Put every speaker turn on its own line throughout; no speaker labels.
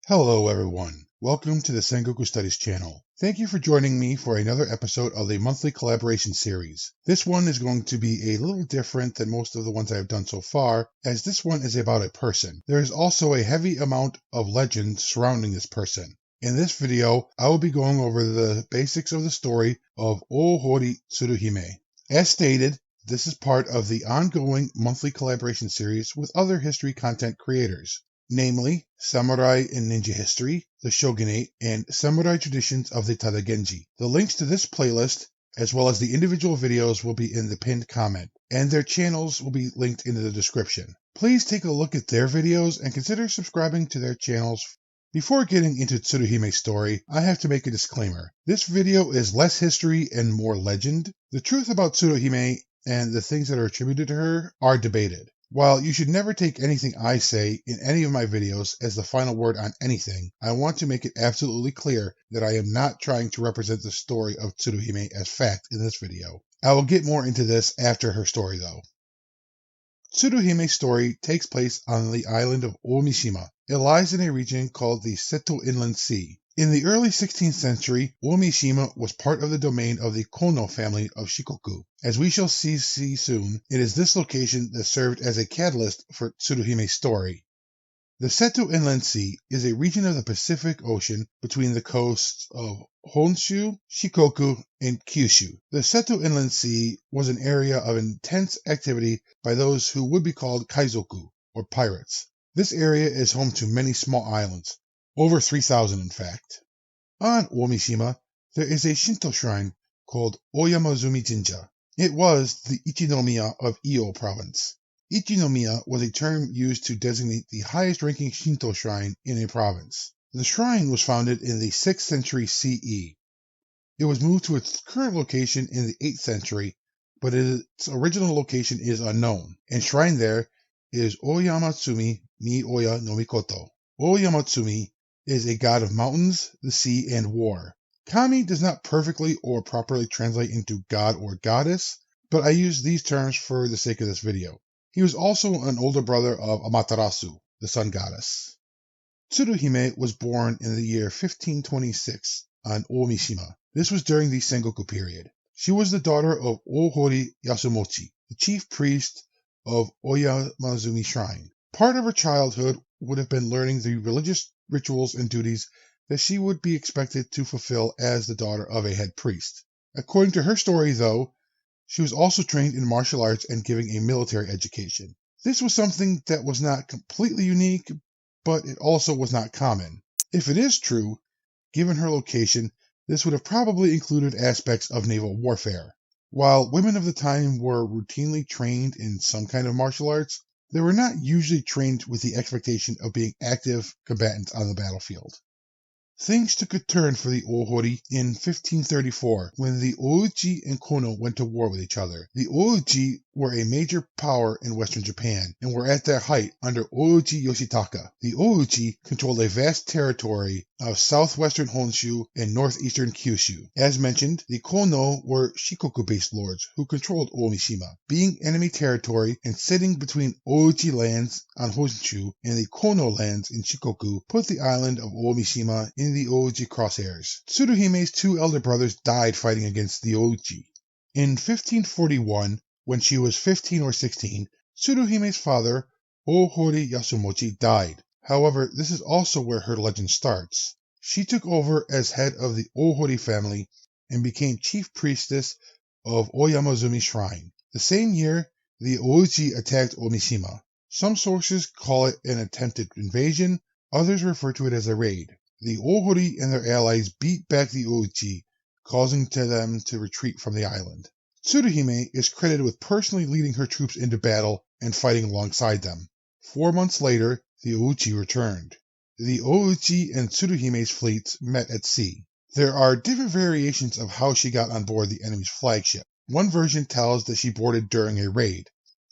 Hello everyone, welcome to the Sengoku Studies channel. Thank you for joining me for another episode of the monthly collaboration series. This one is going to be a little different than most of the ones I have done so far, as this one is about a person. There is also a heavy amount of legend surrounding this person. In this video, I will be going over the basics of the story of Ōhōri Tsuruhime. As stated, this is part of the ongoing monthly collaboration series with other history content creators, namely Samurai and Ninja History, the Shogunate, and Samurai Traditions of the Tada Genji. The links to this playlist, as well as the individual videos, will be in the pinned comment, and their channels will be linked in the description. Please take a look at their videos and consider subscribing to their channels. Before getting into Tsuruhime's story, I have to make a disclaimer. This video is less history and more legend. The truth about Tsuruhime and the things that are attributed to her are debated. While you should never take anything I say in any of my videos as the final word on anything, I want to make it absolutely clear that I am not trying to represent the story of Tsuruhime as fact in this video. I will get more into this after her story though. Tsuruhime's story takes place on the island of Omishima. It lies in a region called the Seto Inland Sea. In the early 16th century, Omishima was part of the domain of the Kono family of Shikoku. As we shall see soon, it is this location that served as a catalyst for Tsuruhime's story. The Seto Inland Sea is a region of the Pacific Ocean between the coasts of Honshu, Shikoku, and Kyushu. The Seto Inland Sea was an area of intense activity by those who would be called kaizoku, or pirates. This area is home to many small islands, over 3,000 in fact. On Omishima, there is a Shinto shrine called Oyamazumi Jinja. It was the Ichinomiya of Iyo province. Ichinomiya was a term used to designate the highest-ranking Shinto shrine in a province. The shrine was founded in the 6th century CE. It was moved to its current location in the 8th century, but its original location is unknown. Enshrined there is Oyamatsumi ni Oya no Mikoto. Oyamatsumi is a god of mountains, the sea, and war. Kami does not perfectly or properly translate into god or goddess, but I use these terms for the sake of this video. He was also an older brother of Amaterasu, the sun goddess. Tsuruhime was born in the year 1526 on Omishima. This was during the Sengoku period. She was the daughter of Ōhōri Yasumochi, the chief priest of Oyamazumi Shrine. Part of her childhood would have been learning the religious rituals and duties that she would be expected to fulfill as the daughter of a head priest. According to her story, though, she was also trained in martial arts and given a military education. This was something that was not completely unique, but it also was not common. If it is true, given her location, this would have probably included aspects of naval warfare. While women of the time were routinely trained in some kind of martial arts, they were not usually trained with the expectation of being active combatants on the battlefield. Things took a turn for the Ōhōri in 1534 when the Ōuchi and Kono went to war with each other. The Ōuchi were a major power in western Japan and were at their height under Ōuchi Yoshitaka. The Ōuchi controlled a vast territory of southwestern Honshu and northeastern Kyushu. As mentioned, the Kono were Shikoku-based lords who controlled Omishima. Being enemy territory and sitting between Ōuchi lands on Honshu and the Kono lands in Shikoku put the island of Omishima in the Ōuchi crosshairs. Tsuruhime's two elder brothers died fighting against the Ōuchi. In 1541, when she was 15 or 16, Tsuruhime's father, Ōhōri Yasumochi, died. However, this is also where her legend starts. She took over as head of the Ōhōri family and became chief priestess of Oyamazumi Shrine. The same year, the Ōuchi attacked Omishima. Some sources call it an attempted invasion, others refer to it as a raid. The Ōhōri and their allies beat back the Ōuchi, causing them to retreat from the island. Tsuruhime is credited with personally leading her troops into battle and fighting alongside them. 4 months later, the Ōuchi returned. The Ōuchi and Tsuruhime's fleets met at sea. There are different variations of how she got on board the enemy's flagship. One version tells that she boarded during a raid,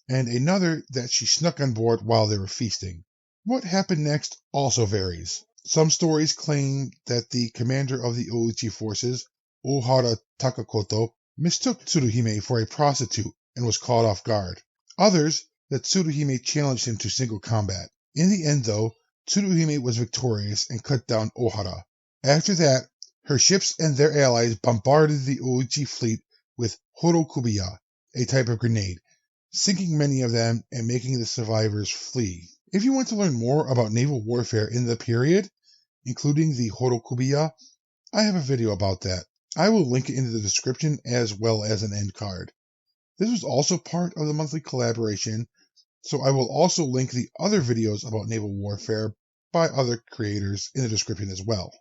and another that she snuck on board while they were feasting. What happened next also varies. Some stories claim that the commander of the Ōuchi forces, Ohara Takakoto, mistook Tsuruhime for a prostitute and was caught off guard. Others, that Tsuruhime challenged him to single combat. In the end, though, Tsuruhime was victorious and cut down Ohara. After that, her ships and their allies bombarded the Ōichi fleet with Horokubiya, a type of grenade, sinking many of them and making the survivors flee. If you want to learn more about naval warfare in the period, including the Horokubiya, I have a video about that. I will link it in the description as well as an end card. This was also part of the monthly collaboration, so I will also link the other videos about naval warfare by other creators in the description as well.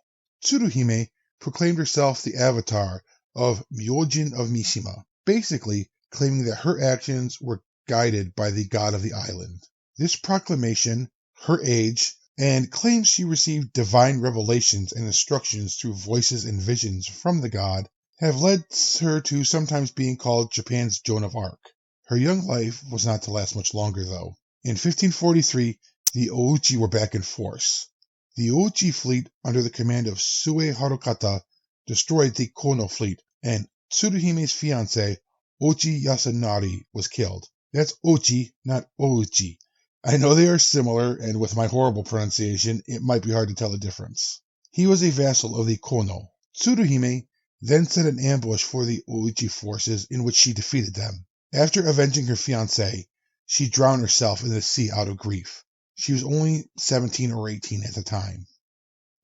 Tsuruhime proclaimed herself the avatar of Myojin of Mishima, basically claiming that her actions were guided by the god of the island. This proclamation, her age, and claims she received divine revelations and instructions through voices and visions from the god have led her to sometimes being called Japan's Joan of Arc. Her young life was not to last much longer, though. In 1543, the Ōichi were back in force. The Ōichi fleet, under the command of Sue Harukata, destroyed the Kono fleet, and Tsuruhime's fiancé, Ochi Yasunari, was killed. That's Ochi, not Ōichi. I know they are similar, and with my horrible pronunciation, it might be hard to tell the difference. He was a vassal of the Kono. Tsuruhime then set an ambush for the Ōichi forces in which she defeated them. After avenging her fiancé, she drowned herself in the sea out of grief. She was only 17 or 18 at the time.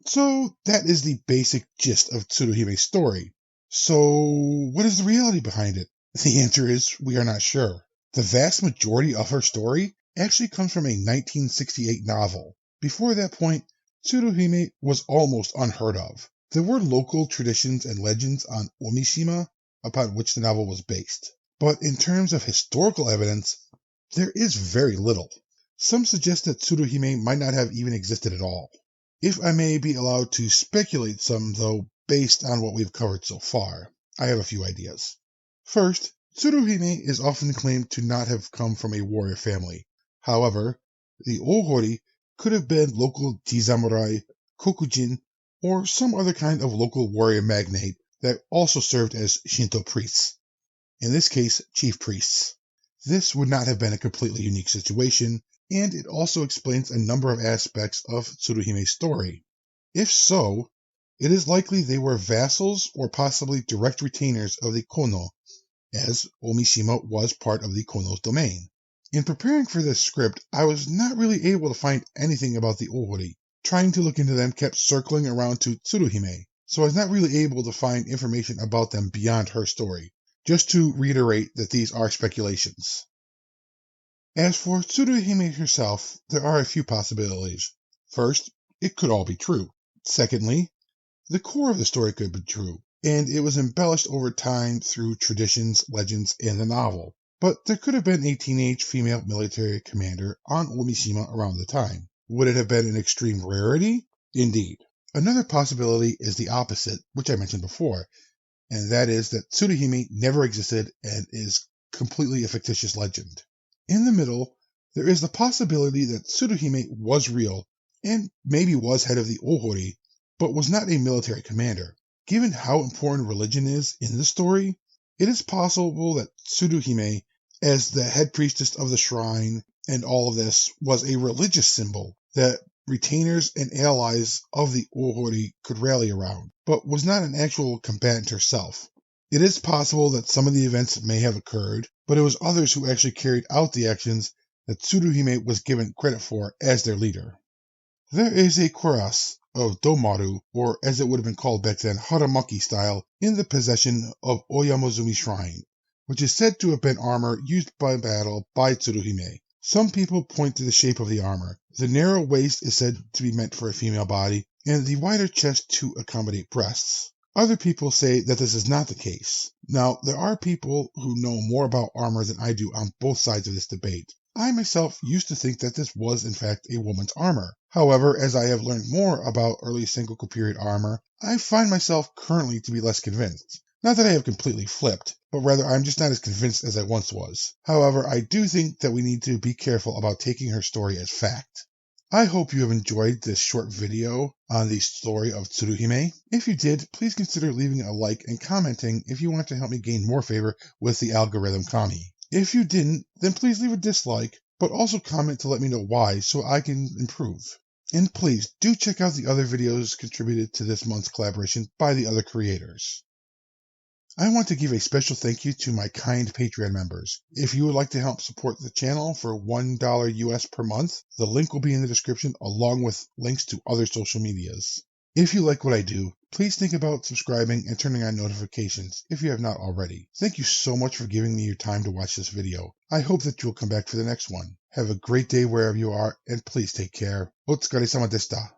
So that is the basic gist of Tsuruhime's story. So what is the reality behind it? The answer is we are not sure. The vast majority of her story actually comes from a 1968 novel. Before that point, Tsuruhime was almost unheard of. There were local traditions and legends on Omishima upon which the novel was based. But in terms of historical evidence, there is very little. Some suggest that Tsuruhime might not have even existed at all. If I may be allowed to speculate some, though, based on what we've covered so far, I have a few ideas. First, Tsuruhime is often claimed to not have come from a warrior family. However, the Ōhōri could have been local jisamurai, kokujin, or some other kind of local warrior magnate that also served as Shinto priests. In this case, chief priests. This would not have been a completely unique situation, and it also explains a number of aspects of Tsuruhime's story. If so, it is likely they were vassals or possibly direct retainers of the Kono, as Omishima was part of the Kono's domain. In preparing for this script, I was not really able to find anything about the Ōhōri. Trying to look into them kept circling around to Tsuruhime, so I was not really able to find information about them beyond her story. Just to reiterate that these are speculations. As for Tsuruhime herself, there are a few possibilities. First, it could all be true. Secondly, the core of the story could be true, and it was embellished over time through traditions, legends, and the novel. But there could have been a teenage female military commander on Omishima around the time. Would it have been an extreme rarity? Indeed. Another possibility is the opposite, which I mentioned before, and that is that Tsuruhime never existed and is completely a fictitious legend. In the middle, there is the possibility that Tsuruhime was real and maybe was head of the Ōhōri, but was not a military commander. Given how important religion is in the story, it is possible that Tsuruhime, as the head priestess of the shrine and all of this, was a religious symbol that retainers and allies of the Ōhōri could rally around, but was not an actual combatant herself. It is possible that some of the events may have occurred, but it was others who actually carried out the actions that Tsuruhime was given credit for as their leader. There is a cuirass of Domaru, or as it would have been called back then, Haramaki style, in the possession of Oyamazumi Shrine, which is said to have been armor used by battle by Tsuruhime. Some people point to the shape of the armor. The narrow waist is said to be meant for a female body, and the wider chest to accommodate breasts. Other people say that this is not the case. Now, there are people who know more about armor than I do on both sides of this debate. I myself used to think that this was in fact a woman's armor. However, as I have learned more about early Sengoku period armor, I find myself currently to be less convinced. Not that I have completely flipped, but rather I'm just not as convinced as I once was. However, I do think that we need to be careful about taking her story as fact. I hope you have enjoyed this short video on the story of Tsuruhime. If you did, please consider leaving a like and commenting if you want to help me gain more favor with the algorithm kami. If you didn't, then please leave a dislike, but also comment to let me know why so I can improve. And please do check out the other videos contributed to this month's collaboration by the other creators. I want to give a special thank you to my kind Patreon members. If you would like to help support the channel for $1 US per month, the link will be in the description along with links to other social medias. If you like what I do, please think about subscribing and turning on notifications if you have not already. Thank you so much for giving me your time to watch this video. I hope that you'll come back for the next one. Have a great day wherever you are, and please take care. Otsukaresama deshita.